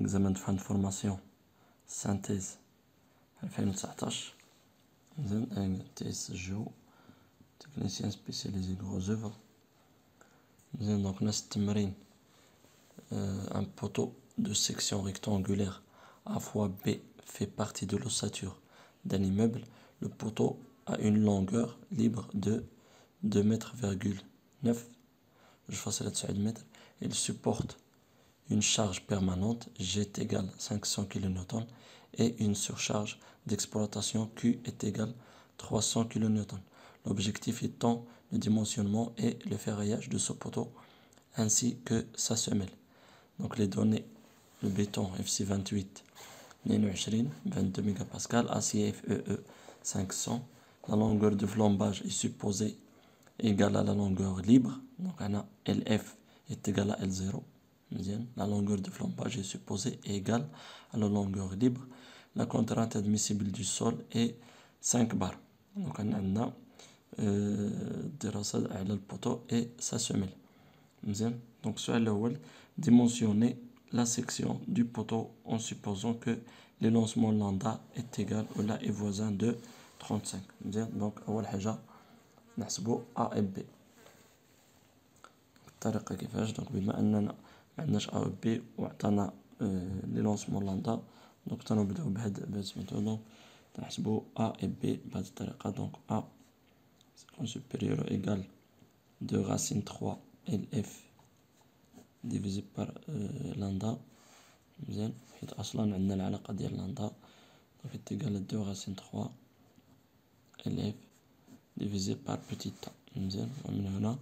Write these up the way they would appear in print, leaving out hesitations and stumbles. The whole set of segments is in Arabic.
examen de fin de formation synthèse 2019. مزيان TS Géo technicien spécialisé gros œuvre. مزيان donc نفس التمرين. Un poteau de section rectangulaire A fois B fait partie de l'ossature d'un immeuble. Le poteau a une longueur libre de 2,9 m. Il supporte une charge permanente G est égale 500 kN et une surcharge d'exploitation Q est égale 300 kN. L'objectif étant le dimensionnement et le ferraillage de ce poteau ainsi que sa semelle. Donc les données, le béton FC28 22 MPa, acier FEE 500. La longueur de flambage est supposée égale à la longueur libre. Donc LF est égal à L0. La longueur de flambage est supposée égale à la longueur libre. La contrainte admissible du sol est 5 bars. Donc on a دراسة على البوتو et sa semelle. Donc السؤال الأول, dimensionner la section du poteau en supposant que l'élancement lambda est égal ou là est voisin de 35. Donc أول حاجة نحسبو A et B. الطريقة كيفاش؟ donc بما أننا معندناش A و B وعطانا l'élancement lambda, donc تنبداو بهاد سميتو. donc نحسبو A et B بهاد الطريقة. donc A supérieur ou égal de racine 3 LF divisé par lambda. مزيان حيت اصلا عندنا العلاقه ديال لامدا donc est égal à 2 racine 3 LF divisé par petit a. مزيان ومن هنا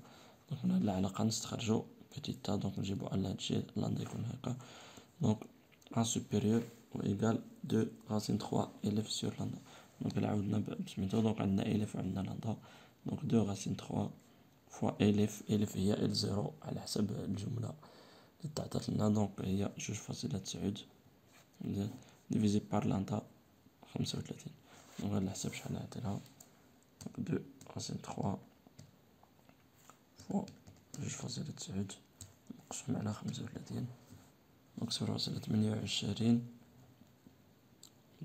donc من هاد العلاقه نستخرجو petit a. donc نجيبو على هادشي لامدا يكون هكا. donc A supérieur ou égal 2 racine 3 LF sur lambda. donc العاودنا بسميتو. donc عندنا LF وعندنا لامدا. donc 2 racine 3 fois LF هي L0 على حسب الجملة اللي تعطات لنا. donc هي 2.9 ديفيزي بار لامدا 35. donc غادي نحسب شحال عطيناها. donc 2 racine 3 fois 2.9 مقسوم على 35. donc 0.28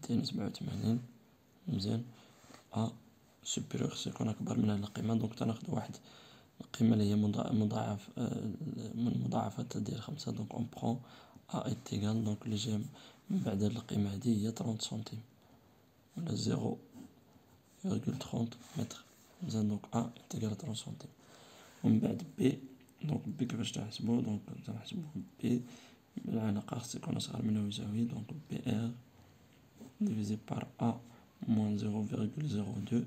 287. مزيان A supérieur خصو يكون أكبر من هاد القيمة. donc تناخدو واحد القيمة اللي هي مضاعف من مضاعفات ديال 5. donc on prend A est égal donc اللي جاي من بعد هاد القيمة هادي هي 30 سنتيم ولا 0.30 متر. مزيان donc A est égal 30 سنتيم. ومن بعد B. donc B كيفاش تنحسبو؟ donc تنحسبو B العلاقة خص يكون أصغر منها ويساوي. donc BR divisé par A moins 0.02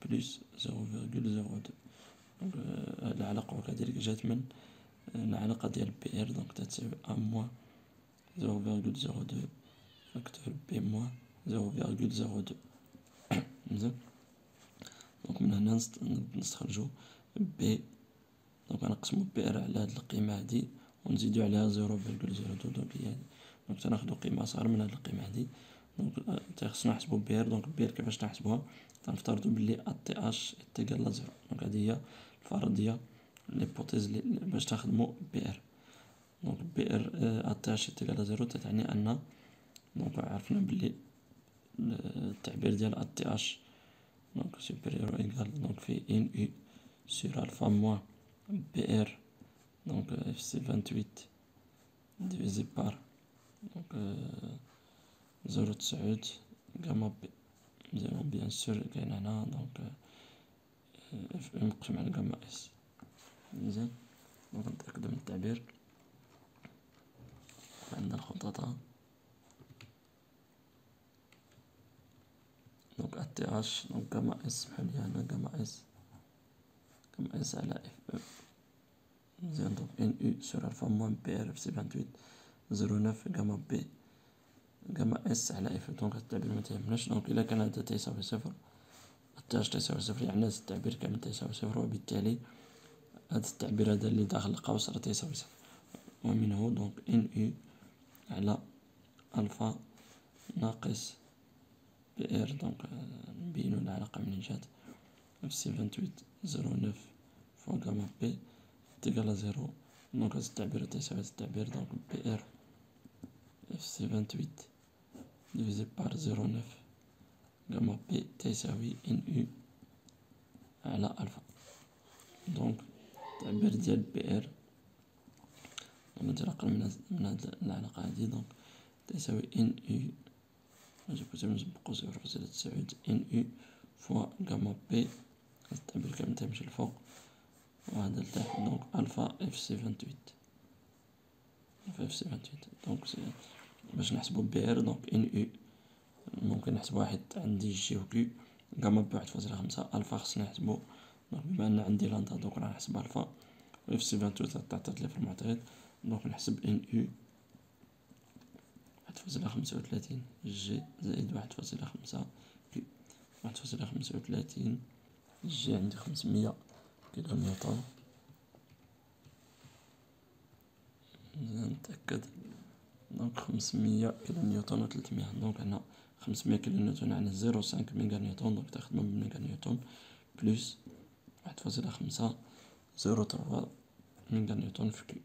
plus 0.02. donc العلاقة وكذلك جات من العلاقة ديال بي ار. donc تتساوي A moins 0.02 فاكتور B moins 0.02. مزيان donc من هنا نستخرجو B. donc نقسمو بي ار على هاد القيمة هادي ونزيدو عليها 0.02. donc هي donc تناخدو قيمة أصغر من هاد القيمة هادي. donc خصنا نحسبو بي ار. donc بي ار كيفاش نحسبوها؟ تنفترضو بلي أتي اش إيكال لا 0. donc هادي هي الفرضية ليبوتيز باش تخدمو بي ار. donc بي ار أتي اش إيكال لا 0 تتعني أن donc عرفنا بلي التعبير ديال أتي اش donc supérieur ou égal donc في ان يو sur alpha moins بي ار donc FC28 divisé par donc 0.9 gamma b. bien sûr كاين هنا donc اف ام مقسوم على gamma اس. مزيان donc نتأكدو من التعبير. عندنا الخطاطة donc اتي اش donc gamma اس بحال هنا gamma اس على اف ام. مزيان donc ان يو sur alpha moins بي ار FC28 0.9 gamma b gamma اس على اف. donc هاد التعبير متيهمناش. donc إلا كان هذا تيساوي صفر أتي اش تيساوي صفر يعني هاد التعبير كامل تيساوي صفر وبالتالي هاد التعبير هذا اللي داخل القوس راه تيساوي صفر. ومنه donc ان يو على الفا ناقص بي ار. donc نبينو العلاقة منين جات. FC28 0.9 فوا gamma b تيكال 0. donc هاد التعبير تيساوي هاد التعبير. donc بي ار FC 28 divisé par 0,9 gamma P تساوي NU على ألفا. دونك التعبير ديال بي ار انطلاقا من هاد العلاقة هادي دونك تساوي NU نجيب قوس 0.9 NU فوا gamma P، هاد التعبير كامل تيمشي للفوق وهذا لتحت. دونك ألفا FC 28 FC 28. دونك باش نحسبو بي ار دونك NU ممكن نحسب واحد عندي جي و كيو غاما ب1.5. ألفا خصني نحسبو دونك بما أن عندي لاندا دونك راح نحسب ألفا و اف سي 28 تعطات لي في المعطيات. دونك نحسب ان يو 1.35 جي زائد 1.5 كيو. 1.35 جي عندي 500 كيلو نيوتن. نتأكد دونك 500 كيلو نيوتن و 300. دونك هنا 500 كيلو نيوتن يعني 0.5 ميغا نيوتن دونك تخدمو بميغا نيوتن بلس 1.5 0.3 ميغا نيوتن في كيو.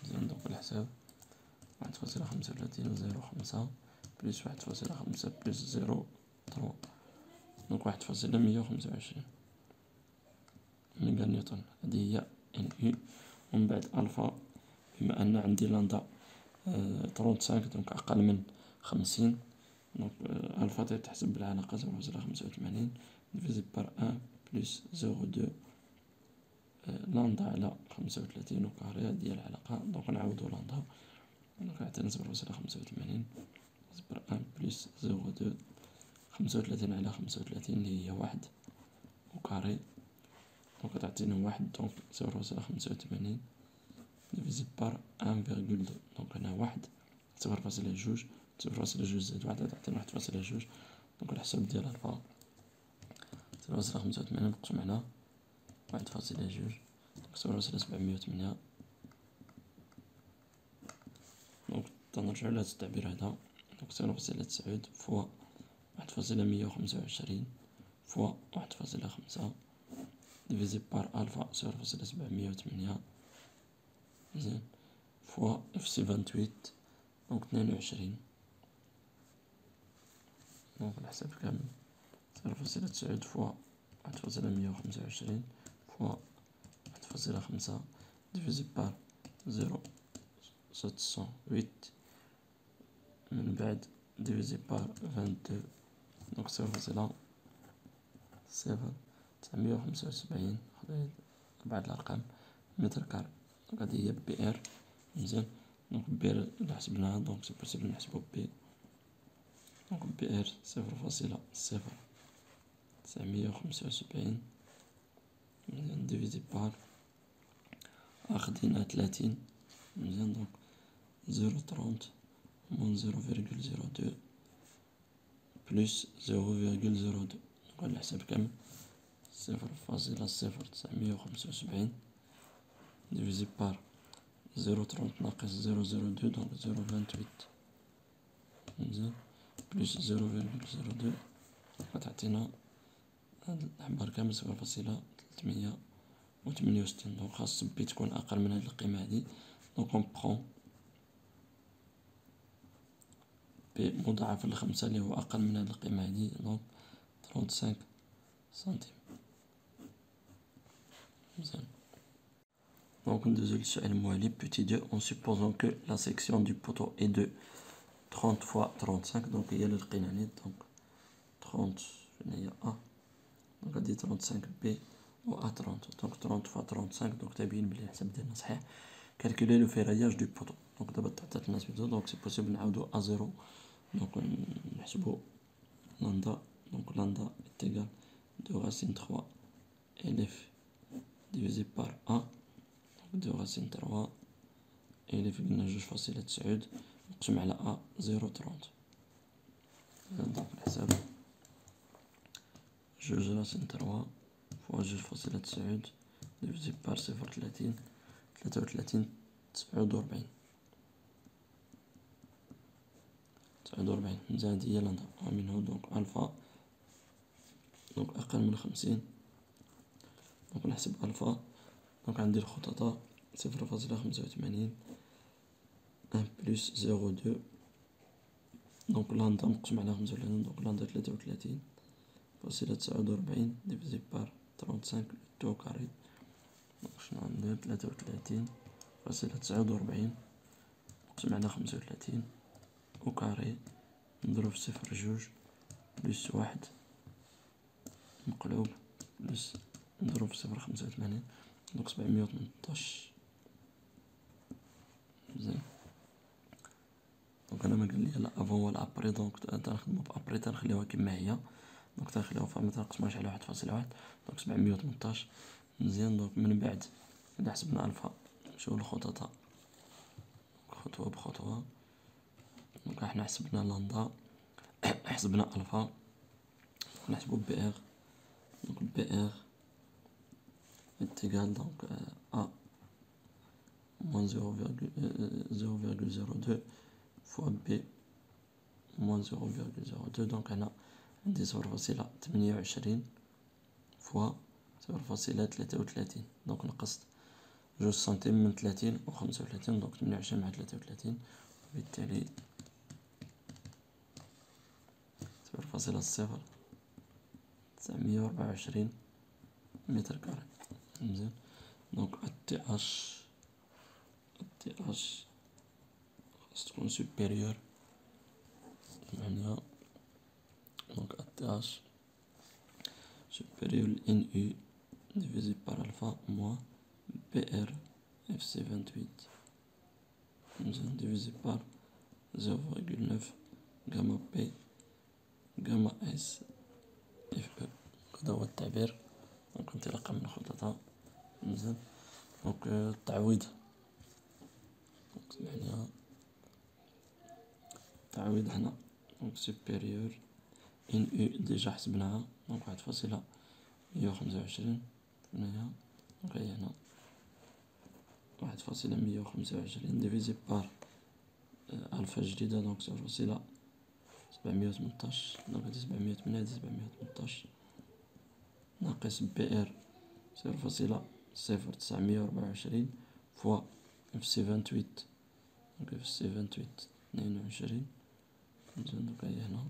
مزيان دونك الحساب 1.35 0.5 بلس 1.5 بلس 0.3 دونك 1.125 ميغا نيوتن. هذه هي ان يو. ومن بعد الفا بما ان عندي لاندا 35 دونك اقل من 50 دونك الفا تحسب بالعلاقة 0.85 ديفيزي بار 1 بلس 0.2 لاندا على 35 و كاري. هادي هي العلاقة. دونك نعوضو لاندا دونك عطينا 0.85 بار 1 بلس 0.2 35 على 35 اللي هي 1 و كاري دونك تعطينا 1 دونك 0.85 ديفيزي بار 1.2 دونك هنا 1 0.2 0.2 زائد 1 تعطينا 1.2 دونك الحساب ديال الفا 0.85 مقسوم على 1.2 دونك 0.708. دونك تنرجعو لهاد التعبير هذا دونك 0.9 فوا 1.125 فوا 1.5 ديفيزي بار ألفا 0.708 مزيان فوا اف سي 28 دونك 22 دونك الحساب كامل 0.9 فوا 1.125 فوا 1.5 ديفيزي بار 0.708 من بعد ديفيزي بار 22 دونك 0.975 بعد الأرقام متر كاري. دونك هادي هي بي ار. مزيان دونك بي ار إلا حسبناها دونك سي بوسيبل نحسبو بي دونك بي ار 0.0975 مزيان ديفيزي بار أخدينا 30 مزيان دونك 0.30 موان 0.02 بلس 0.02 دونك هاد الحساب كامل 0.0975 ديفيزي بار 0.30 ناقص 0.02 دونك 0.28 مزيان بلس 0.02 غتعطينا هاد الأحبار كامل 0.368 دونك خاص بي تكون أقل من هاد القيمة هادي. دونك اون بخون بي مضاعف ل5 اللي هو أقل من هاد القيمة هادي دونك 35 سنتيم. مزيان دونك ندوزو للسؤال الموالي بوتي دو en supposant que la section du poteau est de 30 fois 35 دونك هي اللي لقينا عليه دونك 30 فين هي أ دونك هادي 35 بي و أ 30 دونك 30 فوا 35 دونك تبين بلي الحساب ديالنا صحيح. كالكولي لو فيراياج دو بوتو دونك دابا تعطات لنا سميتو دونك سي بوسيبل نعاودو أ زيرو دونك نحسبو لاندا دونك لاندا إتيغال دو راسين 3 إليف ديفيزي بار أ دو راسين 3 إليف قلنا 2.9 مقسوم على أ 0.30 دونك الحساب 2 راسين 3 فوا 2.9 ديفيزي بار 0.30 33 49 مزيان هادي هي لاندا ومنه دونك ألفا دونك أقل من 50 دونك نحسب ألفا دونك عندي الخططة 0.85 1 بلس 0.2 دونك لندا مقسوم على 35 دونك لندا 33 فاصلة 49 ديفيزي بار 35 تو كاري دونك شنو ندير 33 فاصلة 49 مقسوم على 35 أو كاري نضرب في صفر جوج بلس واحد مقلوب بلس نضرب في صفر 85 دونك 718 مزيان. دونك انا ما قالي لا افون ولا ابري دونك تنخدمو بابري تنخليوها كيما هي دونك تنخليوها فما تنقسمهاش على 1.1 دونك 718 مزيان. دونك من بعد إلا حسبنا الفا نمشيو لخططها خطوة بخطوة. دونك حنا حسبنا لندا حسبنا الفا نحسبو بي ار دونك بي ار انتيغال دونك ا موان 0,02 فوا بي موان 0,02 دونك هنا عندي 0,28 فوا 0,33 دونك نقصت 2 سنتيم من 30 و 35 دونك 28 مع 33 وبالتالي 0,0924 متر كاري مزيان. دونك تي اش خاص تكون سوبيريور 8 دونك تي اش supérieur à NU divisé par alpha moins PR FC 28 divisé par 0,9 gamma P gamma S FE. هذا هو التعبير. دونك انطلاقا من خططها مزيان. دونك التعويض دونك سمحليها التعويض هنا دونك supérieur NU ديجا حسبناها دونك 1.125 هنايا دونك هي هنا 1.125 ديفيزي بار ألفا جديدة دونك 0.718 دونك هادي 708 هادي 718 ناقص بي ار 0.0924 فوا اف سي 28 دونك اف سي 28 22 مزيان. دونك هي هنا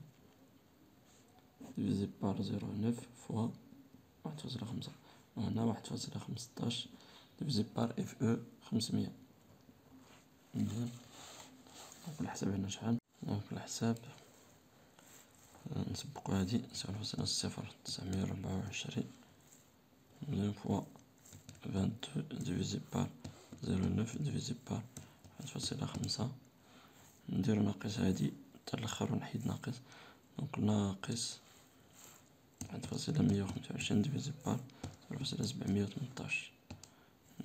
divisé par 0,9 fois 1.5 وهنا 1.15 divisé par FE 500 مزيان. دونك الحساب هنا شحال دونك الحساب نسبقو هادي 0.0924 مزيان فوا 22 divisé par 0,9 divisé par 1.5 نديرو ناقص هادي تا الاخر ونحيد ناقص دونك ناقص 1.125 divisé par 0.718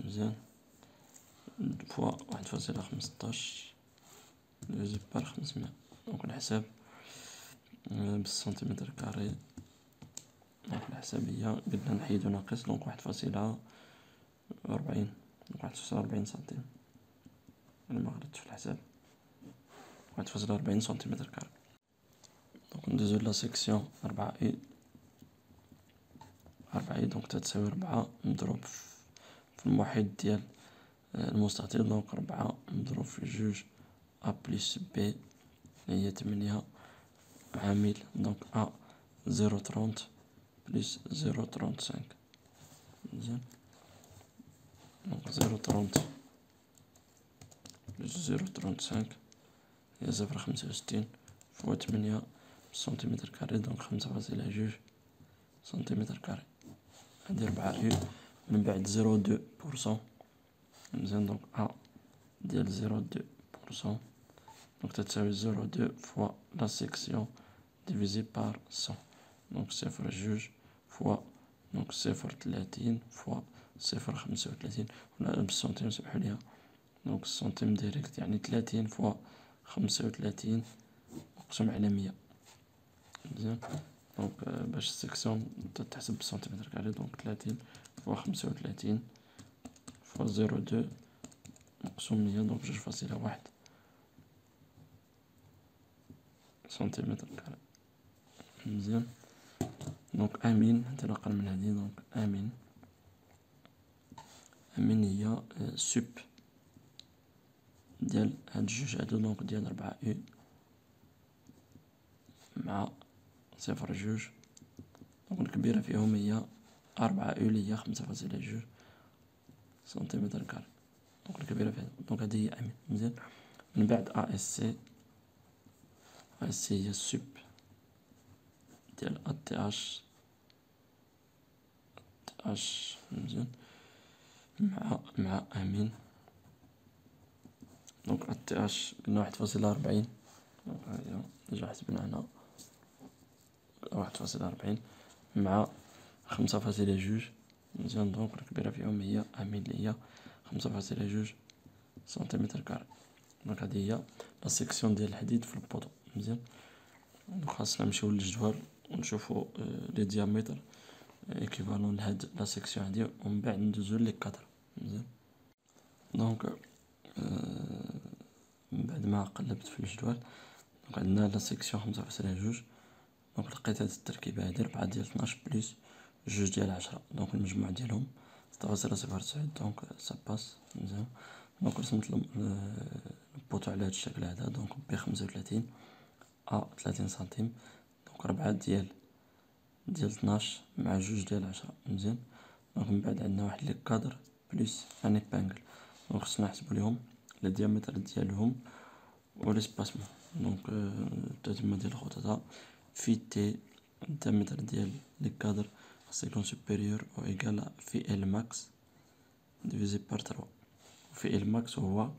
مزيان فوا 1.15 divisé par 500 دونك الحساب بالسنتيمتر كاري. دونك الحساب هي قلنا نحيدو ناقص دونك 1.40 دونك 1.40 سنتيم انا مغلطتش في الحساب 1.40 سنتيمتر كاري. دونك ندوزو لا سيكسيون 4 اي 4 اي دونك تتساوي 4 مضروب في المحيط ديال المستطيل دونك 4 مضروب في جوج ا بلس بي هي 8 عامل دونك ا 0.30 بلس 0.35 مزيان. دونك 0.30 بلس 0.35 هي 0.65 فوا 8 سنتيمتر كاري دونك 5.2 سنتيمتر كاري. هادي 4 اي من بعد 0.2% مزيان دونك ا ديال 0.2% دونك تتساوي 0.2 فوا لا سيكسيون ديفيزي بار 100 دونك 0.2 فوا دونك 0.30 فوا 0.35 ولا بالسنتيم سمحوليا دونك السنتيم ديريكت يعني 30 فوا 35 مقسوم على 100 مزيان. دونك باش السيكسيون تتحسب بالسنتيمتر كاري دونك 30 فوا 35 فوا 0.2 مقسوم 100 دونك 2.1 سنتيمتر كاري مزيان. دونك امين انطلاقا من هادي دونك امين هي سوب ديال هاد الجوج هادو دونك ديال 4 اي صفر جوج. دونك الكبيرة فيهم هي 4 أولية 5.2 سنتيمتر كاري. دونك الكبيرة فيها، دونك هادي هي أمين. مزيان. من بعد ASC هي السب ديال ATH مزيان مع أمين. دونك ATH قلنا 1.40. دونك هاهي ديجا حسبنا هنا 1.40 مع 5.2. مزيان. دونك الكبيرة فيهم هي أمين اللي هي 5.2 سنتيمتر كاري. دونك هادي هي لا سيكسيون ديال الحديد في البوطو. مزيان. دونك خاصنا نمشيو للجدول ونشوفو لي ديامتر ايكيفالون لهاد لا سيكسيون هادي، ومن بعد ندوزو لي كادر. مزيان. دونك من بعد ما قلبت في الجدول، دونك عندنا لا سيكسيون 5.2. دونك لقيت هاد التركيبة هادي 4 ديال 12 بلس 2 ديال 10. دونك المجموع ديالهم 6.009. دونك سا باس. مزيان. دونك رسمت البوطو على هاد الشكل هذا. دونك بي 35 30 سنتيم. دونك 4 ديال 12 مع 2 ديال 10. مزيان. دونك من بعد عندنا واحد لي كادر بلس ان ايبانغل. دونك خصنا نحسبو ليهم لي ديامتر ديالهم و ليسباسمون. دونك التتمة ديال الخطوط في تي الديامتر ديال لي كادر خاص يكون سوبيريور او ايكال في ال ماكس ديفيزي بار 3. في ال ماكس هو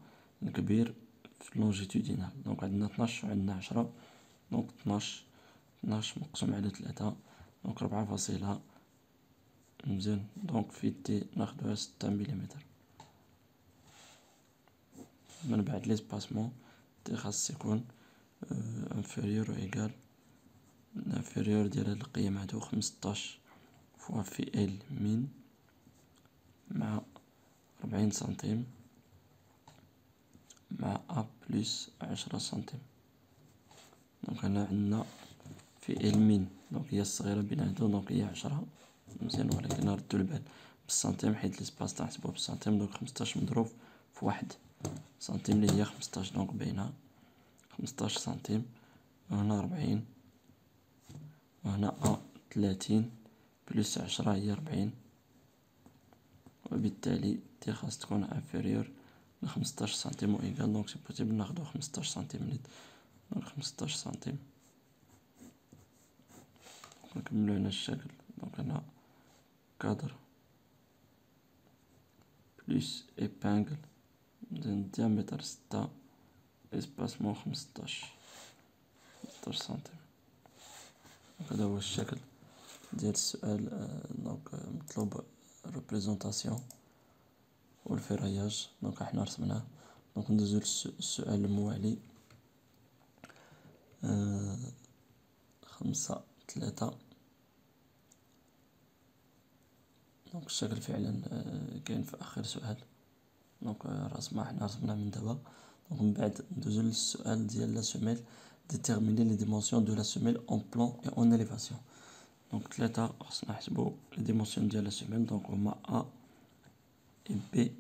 الكبير في لونجيتودينال. دونك عندنا 12 و عندنا 10. دونك 12 مقسوم على 3. دونك 4. مزيان. دونك في تي ناخدوها 6 مليمتر. من بعد ليسباسمون تي خاص يكون انفيريور و ايكال الانفيريور ديال هاد القيم هادو 15 فوا في ال من مع 40 سنتيم مع أ بلس 10 سنتيم. دونك هنا عندنا في ال من، دونك هي الصغيرة بين هادو، دونك هي 10. مزيان. ولكن نردو البال بالسنتيم حيت ليسباس تنحسبوه بالسنتيم. دونك 15 مضروب في 1 سنتيم اللي هي 15. دونك باينة 15 سنتيم. وهنا 40 وهنا أ 30 بلس 10 هي 40. وبالتالي تي خاص تكون انفيريور ل 15 سنتيم و ايكال. دونك سي بوسيبل ناخدو 15 سنتيم نيت. دونك 15 سنتيم. نكملو هنا الشكل. دونك هنا كادر بلس ايبانغل ديامتر 6 اسباسمون 15 سنتيم. دونك هذا هو الشكل ديال السؤال. دونك مطلوب ريبريزونطاسيون والفراياج. دونك حنا رسمناه. دونك ندوزو للسؤال الموالي. 5.3. دونك الشكل فعلا كاين في اخر سؤال. دونك حنا رسمناه من دابا. دونك من بعد ندوزو للسؤال ديال لا سوميل. ديتيرميني لي ديمونسيون دو لا سوميل اون بلان اي اون اليفاسيون. دونك 3 خصنا نحسبو لي ديمونسيون ديال لا سوميل. دونك هما ا اي بي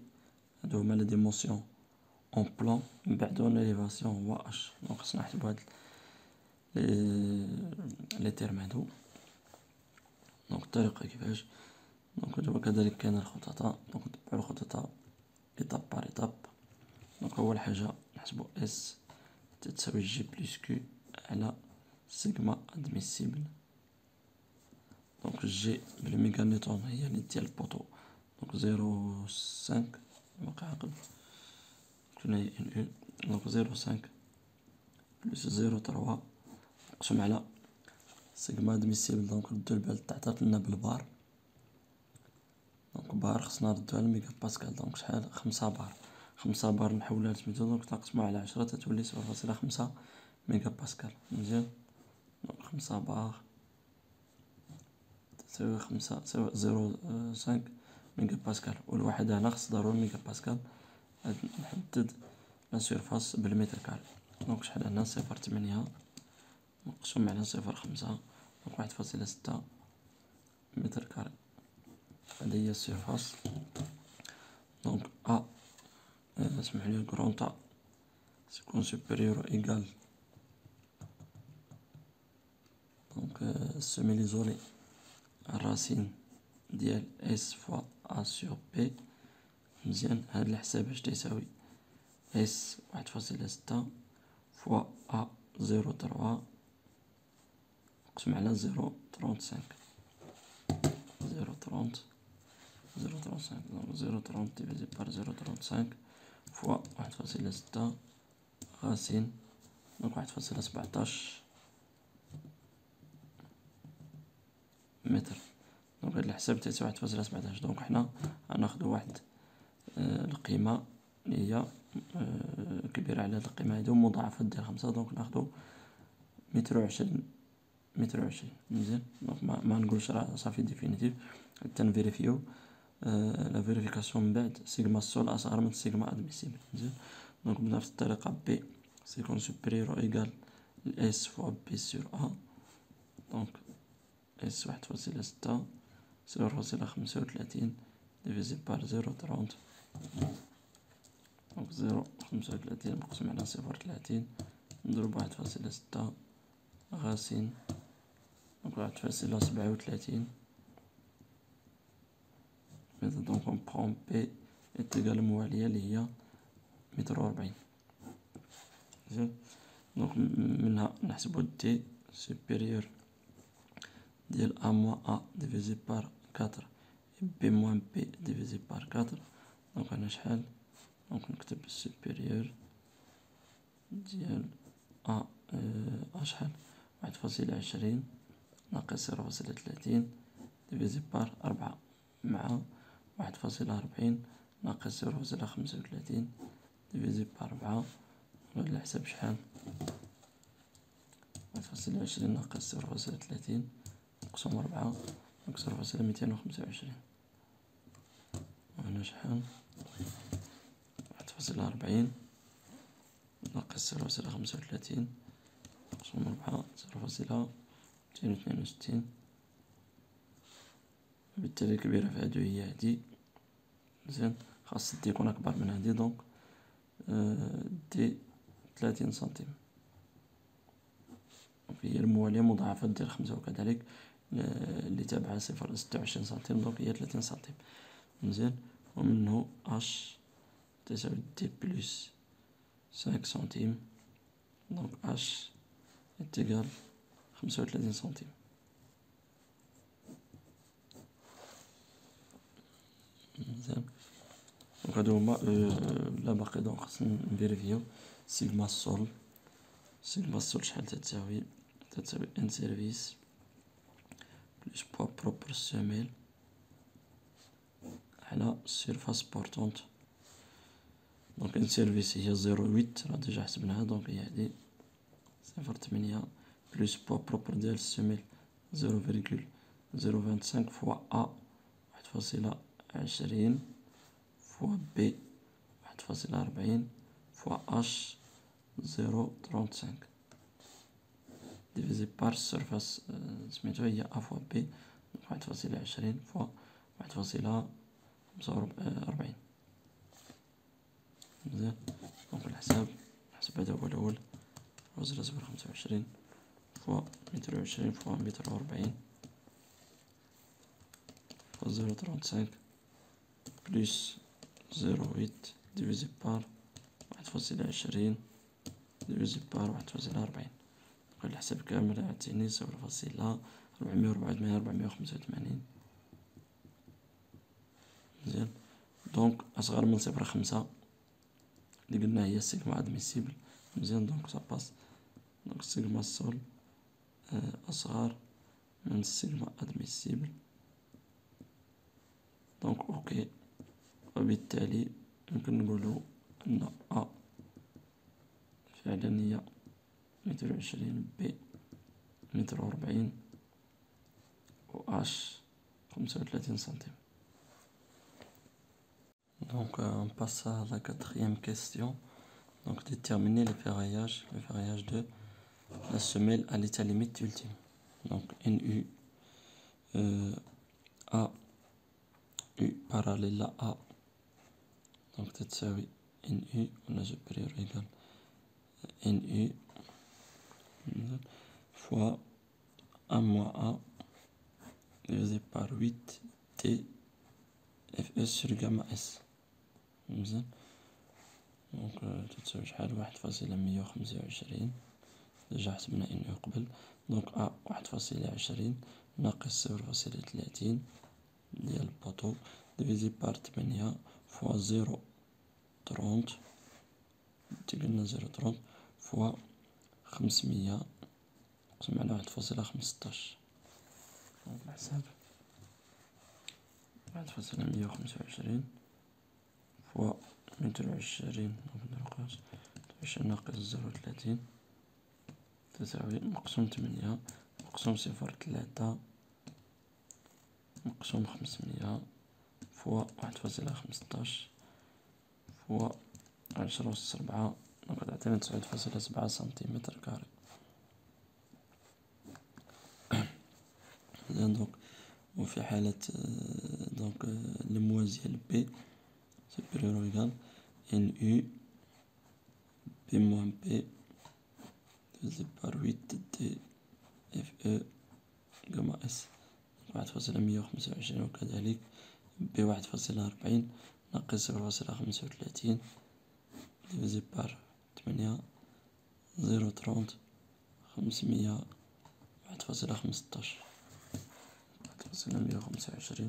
هادو هما لي ديمونسيون اون بلان. من بعد اون اليفاسيون هو اش. دونك خصنا نحسبو هاد لي تيرم هادو. دونك الطريقة كيفاش. دونك دابا كذلك كاين الخططاء. دونك نتبعو الخططاء ايطاب بار ايطاب. دونك اول حاجة نحسبو اس تساوي جي بلس كيو على سيغما ادميسيبل. دونك جي بالميغا نيوتن هي نيت ديال البوطو. دونك 0.5 باقي عاقل كنا هي ان او. دونك 0.5 بلس 0.3 مقسوم على سيغما ادميسيبل. دونك ردو البال تعطات لنا بالبار. دونك بار خصنا نردوها لميغا باسكال. دونك شحال 5 بار. 5 بار نحولها لسميتو. دونك تنقسموها على 10 تتولي 0.5 ميغا باسكال. مزيان. دونك 5 بار تساوي 0.5 ميغا باسكال. والواحد هنا خص ضروري ميغا باسكال. نحدد لا سيرفاس بالمتر كاري. دونك شحال هنا 0.8 مقسوم على 0.5. دونك 1.6 متر كاري. هذه هي السيرفاس. دونك ا اسمحلي كرونطا سيكون سوبيريور ايكال دونك السوميل إيزولي الراسين ديال اس فوا ا سور بي. مزيان، هاد الحساب اش تيساوي اس 1.6 فوا ا 0.3 مقسوم على 0.35 0.35 0.30 divisé par 0.35 فوا 1.6 غاسين دونك 1.17 متر. دونك هاد الحساب تيساوي 1.17. دونك حنا غناخدو واحد القيمة اللي هي كبيرة على هاد القيمة هادي ومضاعفات ديال 5. دونك ناخدو 120 120. مزيان، دونك ما نقولش راه صافي ديفينيتيف حتى نفيريفيو لا فيريفيكاسيون من بعد سيغما سول اصغر من سيغما ادميسيبل. مزيان، دونك بنفس الطريقة بي سيكون سوبيريور او ايكال اس فوا بي سور ا. دونك اس 1.6 0.35 ديفيزي بار 0.30 دونك 0.35 مقسوم على 0.30 نضرب 1.6 غاسين دونك 1.37. دونك on prend P est égal موالية اللي هي 140. مزيان، دونك منها نحسبو دي سوبيريور ديال A moins A divisé par 4 et B moins B divisé par 4. دونك هنا شحال؟ دونك نكتب supérieur ديال A شحال؟ 1.20 ناقص 0.30 divisé par 4 مع 1.40 ناقص 0.35 divisé par 4. هاد الحساب شحال؟ 1.20 ناقص 0.30 مقسوم 4 دونك 0.225. وهنا شحال؟ 1.40 ناقص 0.35 مقسوم 4 0.262. بالتالي كبيرة في هادو هي هادي. مزيان، خاص دي يكون أكبر من هادي. دونك دي 30 سنتيم هي الموالية مضاعفات ديال 5 وكذلك اللي تابعها 0.26 سنتيم دونك هي 30 سنتيم. مزيان، ومنه اش تساوي دي بلس 5 سنتيم دونك اش اتيغال 35 سنتيم. مزيان، دونك هادو هما لا باقي. دونك خاصنا نفيريفيو سيغما سول. سيغما سول شحال تتساوي ان سيرفيس بلس بوا بروبر سوميل على سيرفاس بورتونت. دونك ان سيرفيس هي 0.8 راه ديجا حسبناها. دونك هي هادي 0.8 بلس بوا بروبر ديال السوميل 0.025 فوا ا 1.20 فوا بي 1.40 فوا اش 0.35 ديفيزي بار السيرفاس سميتو هي ا فوا بي 1.20 فوا 1.45. مزيان، دونك الحساب نحسب هذا هو الأول 0.25 فوا 120 فوا 140 فوا 0.35 بلس 0.8 ديفيزي بار 1.20 ديفيزي بار 1.40. الحساب كامل عطيني 0.484 مزيان، دونك أصغر من 0.5 اللي قلنا هي سيغما ادميسيبل. مزيان، دونك سا باس. دونك سيغما سول أصغر من سيغما ادميسيبل. دونك اوكي، وبالتالي يمكن نقولو أن أ فعلا هي 120 بي 140 و اش 35 سنتيم. Donc on passe à la quatrième question. Donc déterminer le ferraillage de la semelle à l'état limite ultime. Donc NU A U parallèle à A. Donc تتساوي NU ولا supérieur égal NU fois A moins A divisé par 8 T FE sur gamma S. مزيان. دونك تتساوي شحال 1.125. ديجا حسبنا إنه قبل. دونك أ 1.20 ناقص 0.30 ديال البوطو ديفيزي بار 8 فوا 0.30 تقلنا 0.30 فوا 500 نقسم على 1.15. دونك الحساب 1.125 فوا 120 ناقص 0.30 تساوي مقسوم 8 مقسوم 0.3 مقسوم 500 فوا 1.15 فوا 10⁻⁴. دونك تعطينا 9.7 سنتيمتر كاري. دونك وفي حالة دونك الموازية ل B supérieur ou égal NU P moins P divisé par 8 D FE gamma S 1.125 وكذلك B 1.40 ناقص 0.35 divisé par 8 0.30 500 1.15 1.125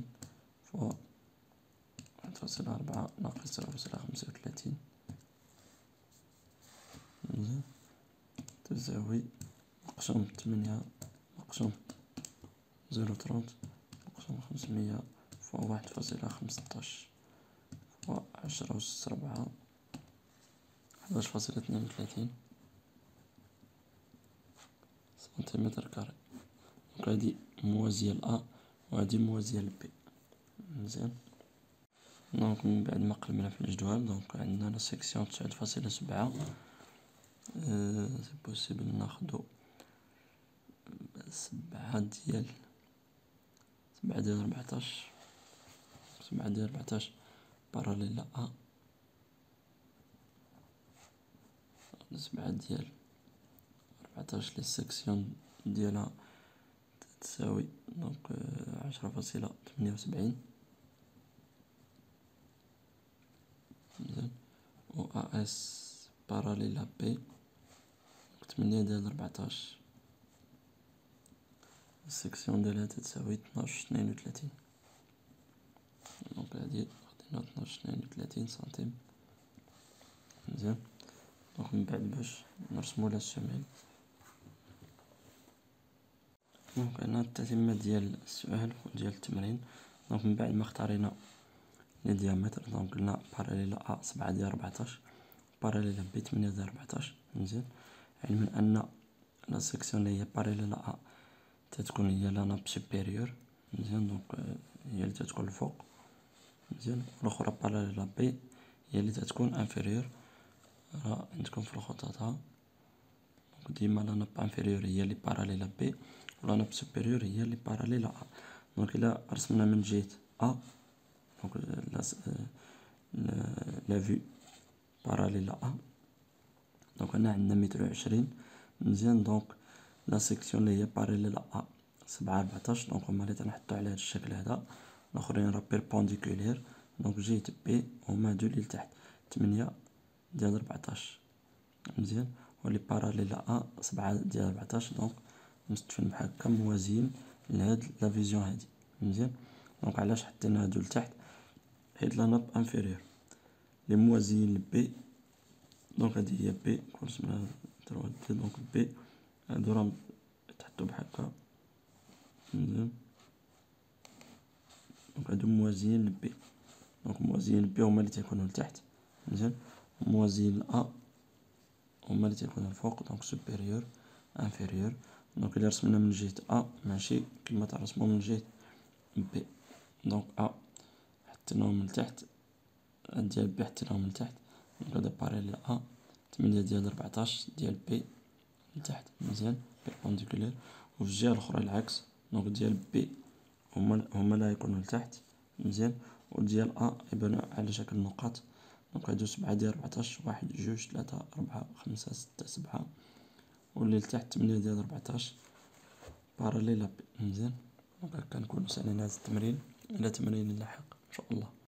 فوا 1.4 ناقص 0.35 تساوي مقسوم 8 مقسوم 0.30 مقسوم 500 فوا 1.15 فوا 10⁻⁴ 11.32 سنتيمتر كاري. دونك هادي موازية ل A وهادي موازية ل B. مزيان. دونك من بعد ما قلبنا في الجدول دونك عندنا لا سيكسيون 9.7 سي بوسيبل ناخدو 7 ديال 14 7 ديال 14 باراليل ل A 7 ديال 14 لي سيكسيون ديالها تساوي دونك 10.78 مزيان و AS باراليل ل B 8 ديال 14 السيكسيون ديالها تساوي 12.32. دونك هادي خدينا 12.32 سنتيم. مزيان. دونك من بعد باش نرسمو لا سيميل دونك هنا التتمة ديال السؤال وديال التمرين. دونك من بعد ما اختارينا لي ديامتر دونك قلنا باراليل A 7 ديال 14 باراليل B 8 ديال 14. مزيان. علما أن لا سيكسيون لي هي باراليل A تتكون هي لا ناب سوبيريور. مزيان. دونك هي اللي تتكون الفوق. مزيان. الأخرى باراليل B هي اللي تتكون انفيريور. راه عندكم في الخطوط ها دونك ديما لا ناب انفيريور هي اللي باراليل B و لا ناب سوبيريور هي اللي باراليل A. دونك إلا رسمنا من جهة A دونك لا فيو باراليل A دونك هنا عندنا 120. مزيان. دونك لا سيكسيون لي هي باراليل A 7/14 دونك هما لي تنحطو على هاد الشكل هذا. الآخرين راه بيربونديكولير دونك جهة B هما هادو لي لتحت 8 ديال 14. مزيان. و لي باراليل A 7 ديال 14 دونك مستوين بحال هكا موازيين لهاد لا فيزيون هادي. مزيان. دونك علاش حطينا هادو لتحت حيت لا ناب انفيريور لي موازيين ل B دونك هادي هي B كون رسمناها دونك B هادو راهم يتحطو بحال هكا. مزيان. دونك هادو موازيين ل B دونك موازيين ل B هما لي تيكونو لتحت. مزيان. موازيين ل A هما لي تيكونو الفوق دونك سوبيريور انفيريور. دونك إلا رسمنا من جهة A ماشي كيما تنرسمو من جهة B. دونك A حطيناهم من التحت هاد ديال B حطيناهم من التحت دونك هادا باراليل A 8 ديال 14 ديال B لتحت. مزيان. بيربونديكولير. و في الجهة الأخرى العكس دونك ديال B هما لا يكونو لتحت. مزيان. و ديال A يبانو على شكل نقاط دونك هادو 7 ديال 14 1 2 3 4 5 6 7 و لي لتحت 8 ديال 14 باراليل ا بي. مزيان. دونك هكا نكونو سالينا هاد التمرين. إلى تمرين لاحق إن شاء الله.